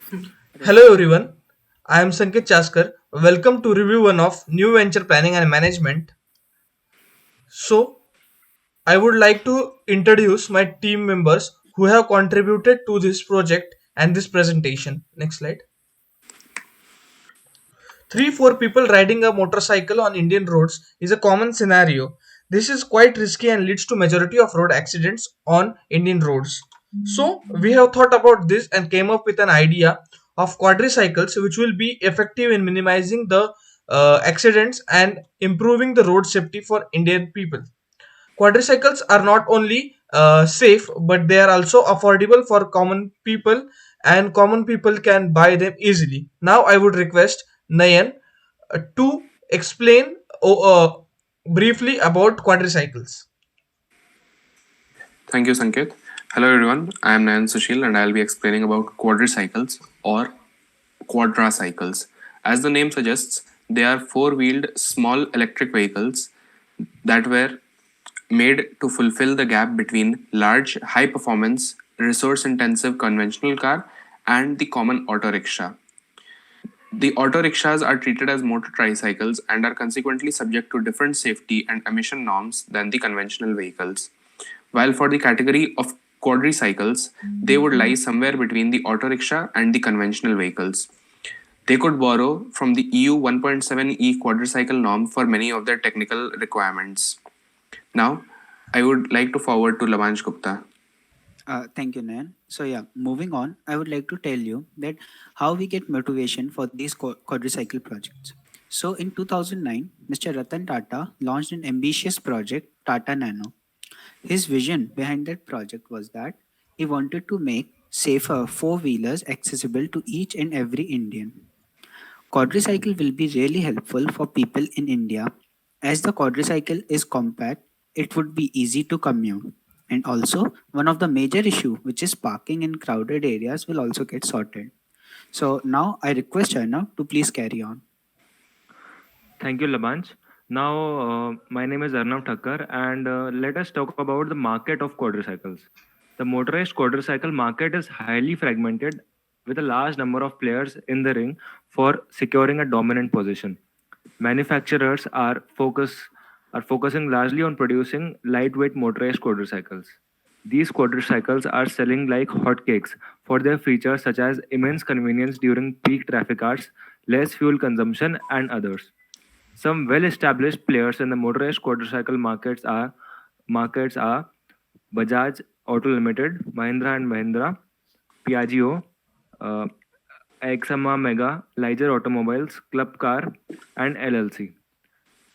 Hello everyone, I am Sanket Chaskar. Welcome to review one of New Venture Planning and Management. So, I would like to introduce my team members who have contributed to this project and this presentation. Next slide. 3 4 people riding a motorcycle on Indian roads is a common scenario. This is quite risky and leads to majority of road accidents on Indian roads. So we have thought about this and came up with an idea of quadricycles which will be effective in minimizing the accidents and improving the road safety for Indian people. Quadricycles are not only safe but they are also affordable for common people and common people can buy them easily. Now I would request Nayan to explain briefly about quadricycles. Thank you, Sanket. Hello, everyone. I am Nayan Sushil, and I'll be explaining about quadricycles or quadracycles. As the name suggests, they are four-wheeled small electric vehicles that were made to fulfill the gap between large, high-performance, resource-intensive conventional car and the common auto rickshaw. The auto rickshaws are treated as motor tricycles and are consequently subject to different safety and emission norms than the conventional vehicles. While for the category of quadricycles, they would lie somewhere between the auto rickshaw and the conventional vehicles. They could borrow from the EU 1.7E quadricycle norm for many of their technical requirements. Now, I would like to forward to Labhansh Gupta. Thank you, Nayan. So yeah, moving on, I would like to tell you that how we get motivation for these quadricycle projects. So in 2009, Mr. Ratan Tata launched an ambitious project, Tata Nano. His vision behind that project was that he wanted to make safer four-wheelers accessible to each and every Indian. Quadricycle will be really helpful for people in India as the quadricycle is compact, it would be easy to commute. And also, one of the major issue which is parking in crowded areas will also get sorted. So now I request Arnav to please carry on. Thank you, Labhanch. Now, my name is Arnav Thakkar, and let us talk about the market of quadricycles. The motorized quadricycle market is highly fragmented with a large number of players in the ring for securing a dominant position. Manufacturers are focusing largely on producing lightweight motorized quadricycles. These quadricycles are selling like hotcakes for their features such as immense convenience during peak traffic hours, less fuel consumption, and others. Some well-established players in the motorized quadricycle markets are Bajaj Auto Limited, Mahindra and Mahindra, Piaggio, uh, Exama Mega, Liger Automobiles, Club Car, and LLC.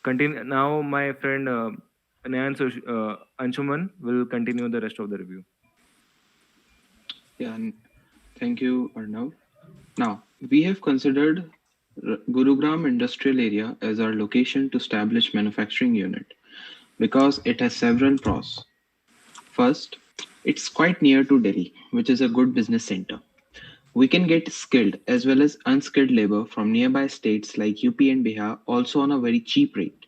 Continue now. My friend Anshuman will continue the rest of the review. Yeah, and thank you, Arnav. Now, we have considered Gurugram industrial area as our location to establish manufacturing unit because it has several pros. First, it's quite near to Delhi, which is a good business center. We can get skilled as well as unskilled labor from nearby states like UP and Bihar also on a very cheap rate.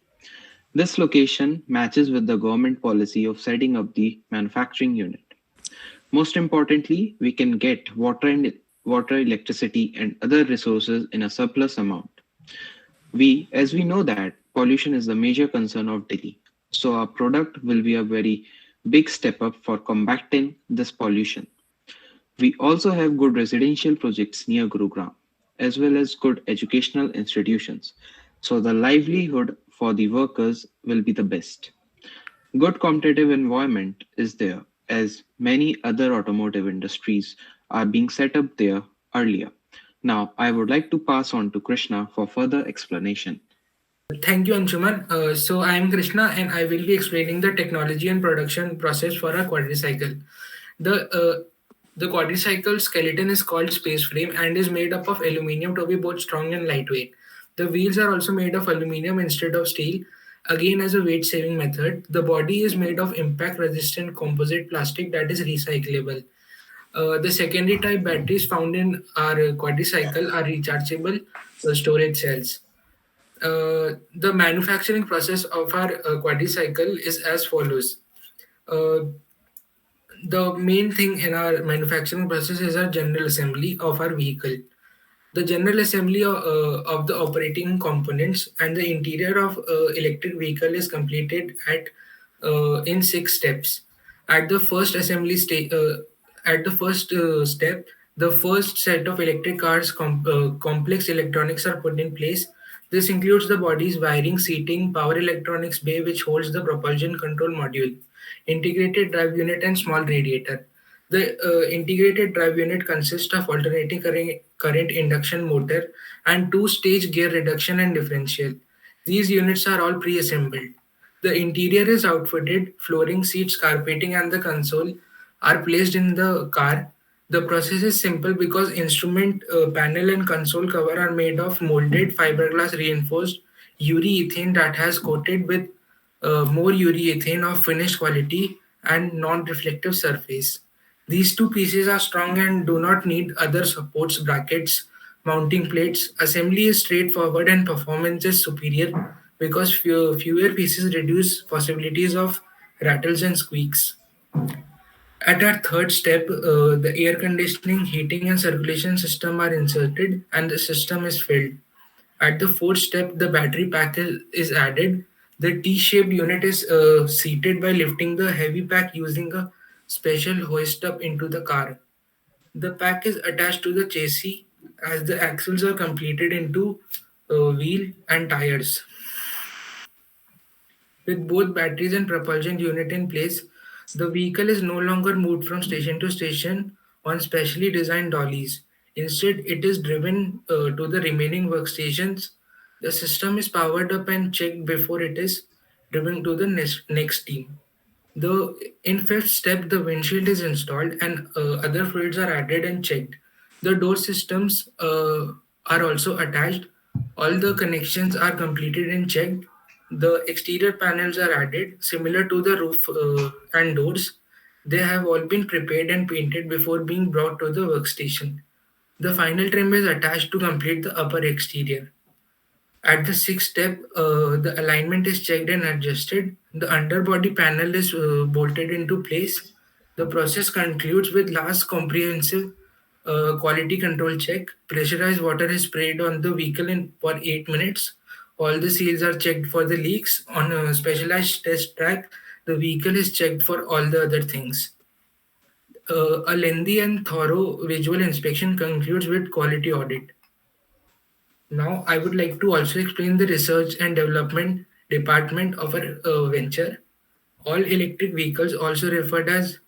This location matches with the government policy of setting up the manufacturing unit. Most importantly, we can get water, electricity, and other resources in a surplus amount. As we know that pollution is the major concern of Delhi, so our product will be a very big step up for combating this pollution. We also have good residential projects near Gurugram, as well as good educational institutions. So the livelihood for the workers will be the best. Good competitive environment is there as many other automotive industries are being set up there earlier. Now, I would like to pass on to Krishna for further explanation. Thank you, Anshuman. So I am Krishna, and I will be explaining the technology and production process for a quadricycle. The quadricycle skeleton is called space frame and is made up of aluminium to be both strong and lightweight. The wheels are also made of aluminium instead of steel, again as a weight saving method. The body is made of impact resistant composite plastic that is recyclable. The secondary type batteries found in our quadricycle are rechargeable storage cells. The manufacturing process of our quadricycle is as follows. Uh, The main thing in our manufacturing process is our general assembly of our vehicle. The general assembly of the operating components and the interior of electric vehicle is completed at in 6 steps. At the first assembly stage, at the first step, the first set of electric cars complex electronics are put in place. This includes the body's wiring, seating, power electronics bay, which holds the propulsion control module, integrated drive unit, and small radiator. The integrated drive unit consists of alternating current induction motor and two-stage gear reduction and differential. These units are all pre-assembled. The interior is outfitted, flooring, seats, carpeting, and the console are placed in the car. The process is simple because instrument panel and console cover are made of molded fiberglass reinforced urethane that has coated with more urethane of finished quality and non-reflective surface. These two pieces are strong and do not need other supports, brackets, mounting plates. Assembly is straightforward and performance is superior because fewer pieces reduce possibilities of rattles and squeaks. At our third step, the air conditioning, heating, and circulation system are inserted and the system is filled. At the fourth step, the battery pack is added. The T-shaped unit is seated by lifting the heavy pack using a special hoist up into the car. The pack is attached to the chassis as the axles are completed into wheel and tires. With both batteries and propulsion unit in place, the vehicle is no longer moved from station to station on specially designed dollies. Instead, it is driven to the remaining workstations. The system is powered up and checked before it is driven to the next team. In fifth step, the windshield is installed and other fluids are added and checked. The door systems are also attached. All the connections are completed and checked. The exterior panels are added, similar to the roof and doors. They have all been prepared and painted before being brought to the workstation. The final trim is attached to complete the upper exterior. At the sixth step, the alignment is checked and adjusted. The underbody panel is bolted into place. The process concludes with last comprehensive quality control check. Pressurized water is sprayed on the vehicle for 8 minutes. All the seals are checked for the leaks. On a specialized test track, the vehicle is checked for all the other things. A lengthy and thorough visual inspection concludes with quality audit. Now, I would like to also explain the research and development department of our venture. All electric vehicles, also referred as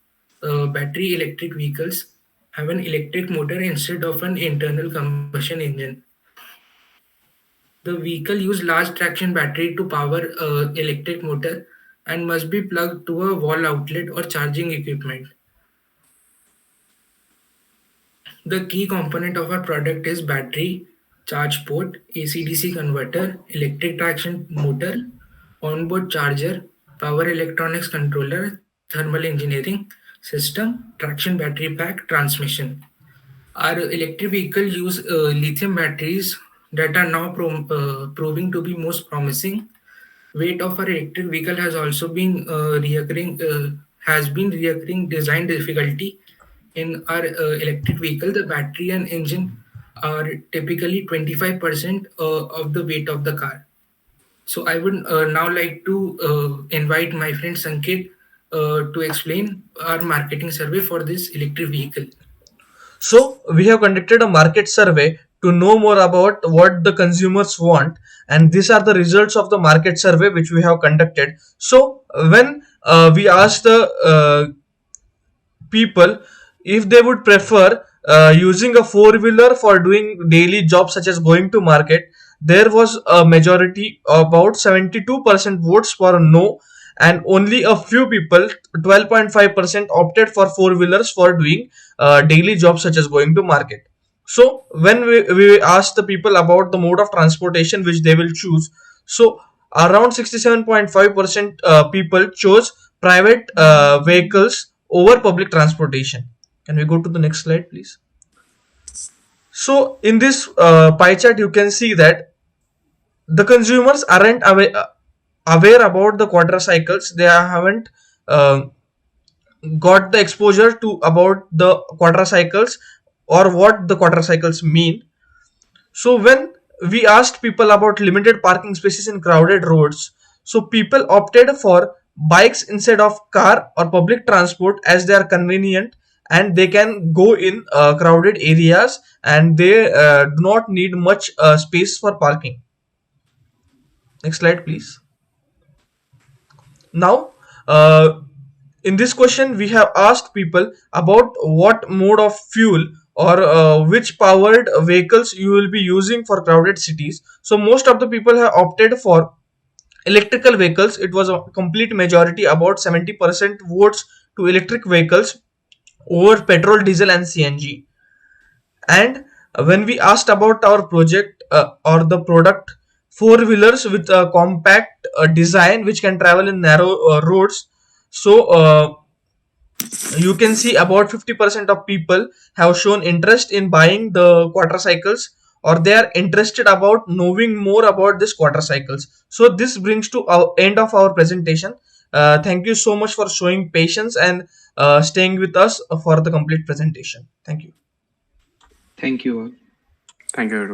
battery electric vehicles, have an electric motor instead of an internal combustion engine. The vehicle use large traction battery to power electric motor and must be plugged to a wall outlet or charging equipment. The key component of our product is battery, charge port, AC-DC converter, electric traction motor, onboard charger, power electronics controller, thermal engineering system, traction battery pack, transmission. Our electric vehicle use lithium batteries that are now proving to be most promising. Weight of our electric vehicle has also been reoccurring design difficulty. In our electric vehicle, the battery and engine are typically 25% of the weight of the car. So I would now like to invite my friend Sanket to explain our marketing survey for this electric vehicle. So we have conducted a market survey to know more about what the consumers want, and these are the results of the market survey which we have conducted. So when we asked the people if they would prefer using a four-wheeler for doing daily jobs such as going to market, there was a majority, about 72% votes for no, and only a few people, 12.5%, opted for four-wheelers for doing daily jobs such as going to market. So when we asked the people about the mode of transportation which they will choose, so around 67.5% people chose private vehicles over public transportation. Can we go to the next slide, please? So in this pie chart, you can see that the consumers aren't aware about the quadricycles. They haven't uh, got the exposure to about the quadricycles or what the quadricycles mean. So when we asked people about limited parking spaces in crowded roads, so people opted for bikes instead of car or public transport as they are convenient and they can go in crowded areas and they do not need much space for parking. Next slide, please. Now, in this question, we have asked people about what mode of fuel or which powered vehicles you will be using for crowded cities. So, most of the people have opted for electrical vehicles. It was a complete majority, about 70% votes to electric vehicles over petrol, diesel, and CNG. And when we asked about our project or the product, four wheelers with a compact design which can travel in narrow roads, so you can see about 50% of people have shown interest in buying the quadricycles, or they are interested about knowing more about this quadricycles. So this brings to our end of our presentation. Thank you so much for showing patience and staying with us for the complete presentation. Thank you. Thank you all. Thank you, everyone.